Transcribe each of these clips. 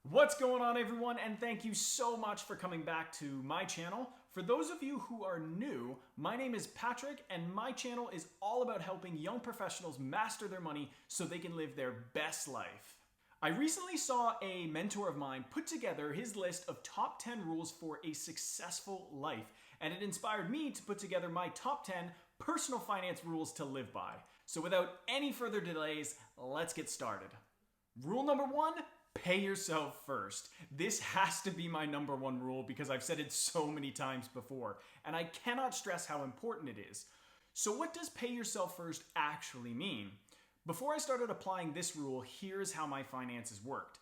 What's going on, everyone, and thank you so much for coming back to my channel. For those of you who are new, my name is Patrick and my channel is all about helping young professionals master their money so they can live their best life. I recently saw a mentor of mine put together his list of top 10 rules for a successful life, and it inspired me to put together my top 10 personal finance rules to live by. So without any further delays, let's get started. Rule number 1, pay yourself first. This has to be my number one rule because I've said it so many times before, and I cannot stress how important it is. So what does pay yourself first actually mean? Before I started applying this rule, here's how my finances worked.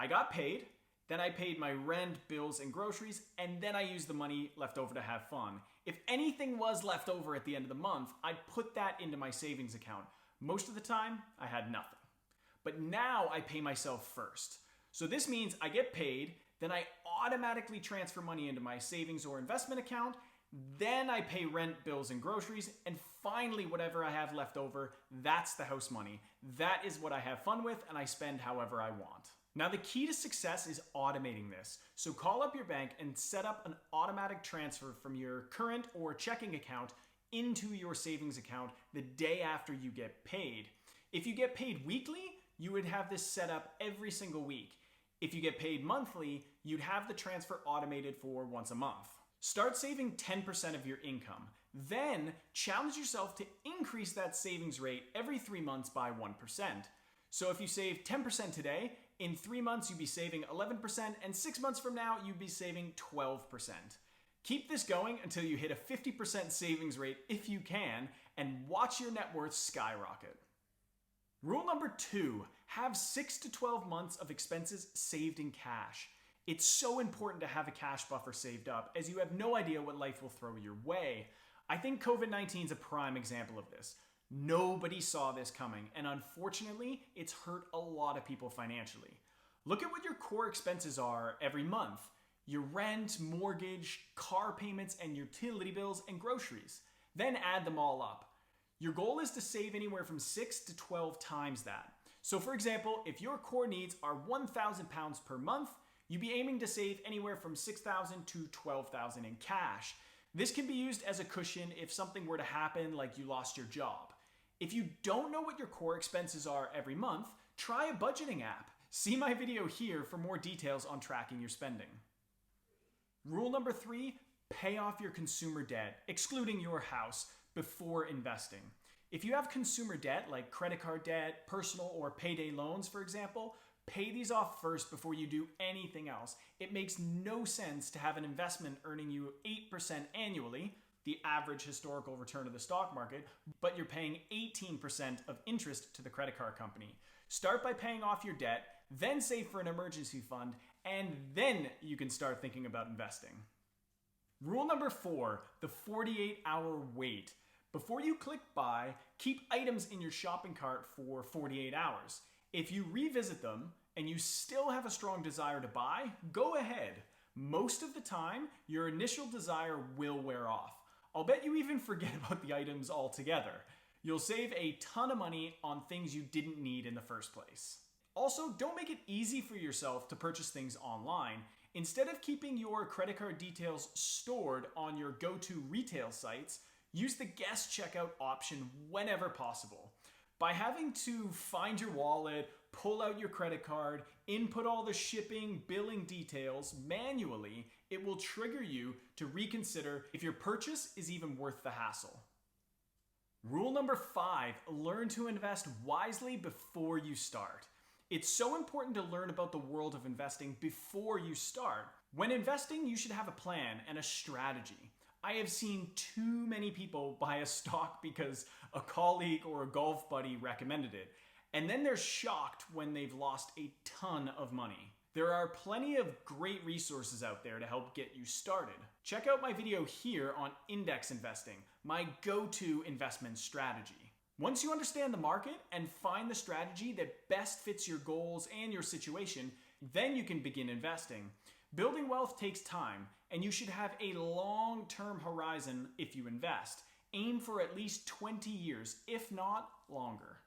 I got paid, then I paid my rent, bills, and groceries, and then I used the money left over to have fun. If anything was left over at the end of the month, I'd put that into my savings account. Most of the time, I had nothing. But now I pay myself first. So this means I get paid, then I automatically transfer money into my savings or investment account, then I pay rent, bills, and groceries, and finally whatever I have left over, that's the house money. That is what I have fun with and I spend however I want. Now the key to success is automating this. So call up your bank and set up an automatic transfer from your current or checking account into your savings account the day after you get paid. If you get paid weekly, you would have this set up every single week. If you get paid monthly, you'd have the transfer automated for once a month. Start saving 10% of your income. Then challenge yourself to increase that savings rate every 3 months by 1%. So if you save 10% today, in 3 months you'd be saving 11%, and 6 months from now you'd be saving 12%. Keep this going until you hit a 50% savings rate if you can, and watch your net worth skyrocket. Rule number 2, have 6 to 12 months of expenses saved in cash. It's so important to have a cash buffer saved up as you have no idea what life will throw your way. I think COVID-19 is a prime example of this. Nobody saw this coming, and unfortunately, it's hurt a lot of people financially. Look at what your core expenses are every month. Your rent, mortgage, car payments, and utility bills and groceries. Then add them all up. Your goal is to save anywhere from 6 to 12 times that. So for example, if your core needs are £1,000 per month, you'd be aiming to save anywhere from $6,000 to $12,000 in cash. This can be used as a cushion if something were to happen, like you lost your job. If you don't know what your core expenses are every month, try a budgeting app. See my video here for more details on tracking your spending. Rule number 3, pay off your consumer debt, excluding your house, before investing. If you have consumer debt like credit card debt, personal or payday loans, for example, pay these off first before you do anything else. It makes no sense to have an investment earning you 8% annually, the average historical return of the stock market, but you're paying 18% of interest to the credit card company. Start by paying off your debt, then save for an emergency fund, and then you can start thinking about investing. Rule number 4, the 48-hour wait. Before you click buy, keep items in your shopping cart for 48 hours. If you revisit them and you still have a strong desire to buy, go ahead. Most of the time, your initial desire will wear off. I'll bet you even forget about the items altogether. You'll save a ton of money on things you didn't need in the first place. Also, don't make it easy for yourself to purchase things online. Instead of keeping your credit card details stored on your go-to retail sites, use the guest checkout option whenever possible. By having to find your wallet, pull out your credit card, input all the shipping, billing details manually, it will trigger you to reconsider if your purchase is even worth the hassle. Rule number 5, learn to invest wisely before you start. It's so important to learn about the world of investing before you start. When investing, you should have a plan and a strategy. I have seen too many people buy a stock because a colleague or a golf buddy recommended it, and then they're shocked when they've lost a ton of money. There are plenty of great resources out there to help get you started. Check out my video here on index investing, my go-to investment strategy. Once you understand the market and find the strategy that best fits your goals and your situation, then you can begin investing. Building wealth takes time, and you should have a long-term horizon if you invest. Aim for at least 20 years, if not longer.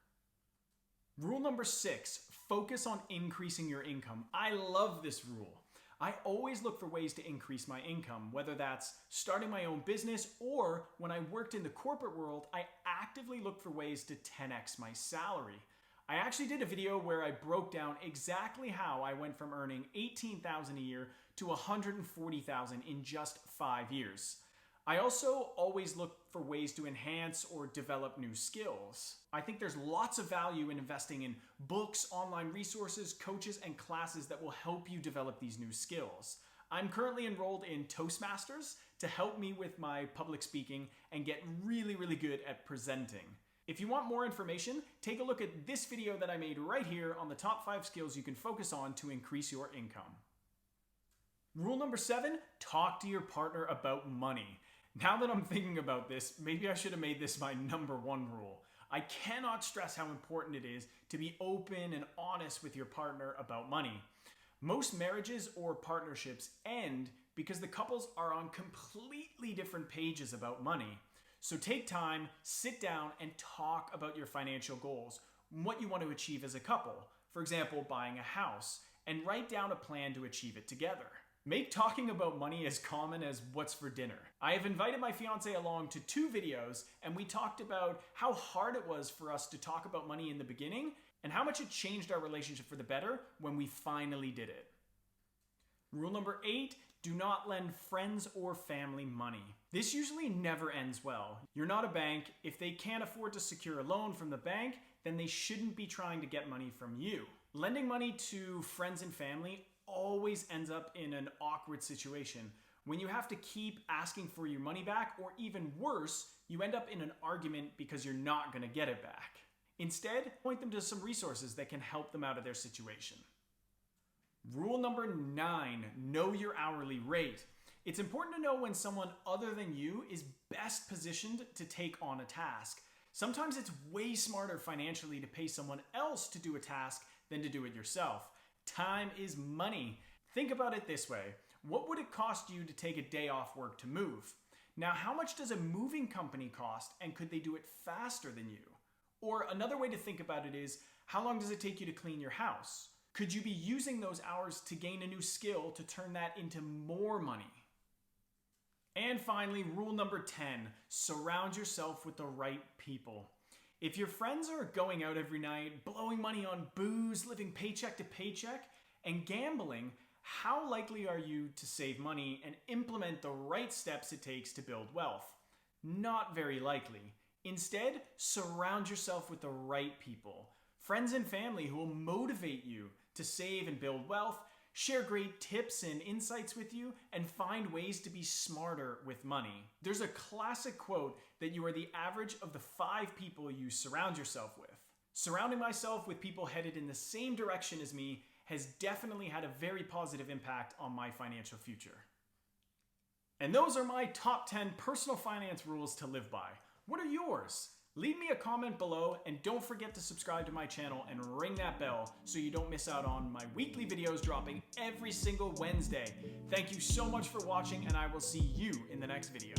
Rule number 6, Focus on increasing your income. I love this rule. I always look for ways to increase my income, whether that's starting my own business or when I worked in the corporate world, I actively look for ways to 10x my salary. I actually did a video where I broke down exactly how I went from earning $18,000 a year to $140,000 in just 5 years. I also always look for ways to enhance or develop new skills. I think there's lots of value in investing in books, online resources, coaches, and classes that will help you develop these new skills. I'm currently enrolled in Toastmasters to help me with my public speaking and get really good at presenting. If you want more information, take a look at this video that I made right here on the top 5 skills you can focus on to increase your income. Rule number 7, talk to your partner about money. Now that I'm thinking about this, maybe I should have made this my number 1 rule. I cannot stress how important it is to be open and honest with your partner about money. Most marriages or partnerships end because the couples are on completely different pages about money. So take time, sit down, and talk about your financial goals, what you want to achieve as a couple. For example, buying a house, and write down a plan to achieve it together. Make talking about money as common as what's for dinner. I have invited my fiance along to 2 videos, and we talked about how hard it was for us to talk about money in the beginning, and how much it changed our relationship for the better when we finally did it. Rule number 8, do not lend friends or family money. This usually never ends well. You're not a bank. If they can't afford to secure a loan from the bank, then they shouldn't be trying to get money from you. Lending money to friends and family always ends up in an awkward situation when you have to keep asking for your money back, or even worse, you end up in an argument because you're not going to get it back. Instead, point them to some resources that can help them out of their situation. Rule number 9, know your hourly rate. It's important to know when someone other than you is best positioned to take on a task. Sometimes it's way smarter financially to pay someone else to do a task than to do it yourself. Time is money. Think about it this way. What would it cost you to take a day off work to move? Now, how much does a moving company cost, and could they do it faster than you? Or another way to think about it is, how long does it take you to clean your house? Could you be using those hours to gain a new skill to turn that into more money? And finally, rule number 10, surround yourself with the right people. If your friends are going out every night, blowing money on booze, living paycheck to paycheck, and gambling, how likely are you to save money and implement the right steps it takes to build wealth? Not very likely. Instead, surround yourself with the right people. Friends and family who will motivate you to save and build wealth, share great tips and insights with you, and find ways to be smarter with money. There's a classic quote that you are the average of the 5 people you surround yourself with. Surrounding myself with people headed in the same direction as me has definitely had a very positive impact on my financial future. And those are my top 10 personal finance rules to live by. What are yours? Leave me a comment below, and don't forget to subscribe to my channel and ring that bell so you don't miss out on my weekly videos dropping every single Wednesday. Thank you so much for watching, and I will see you in the next video.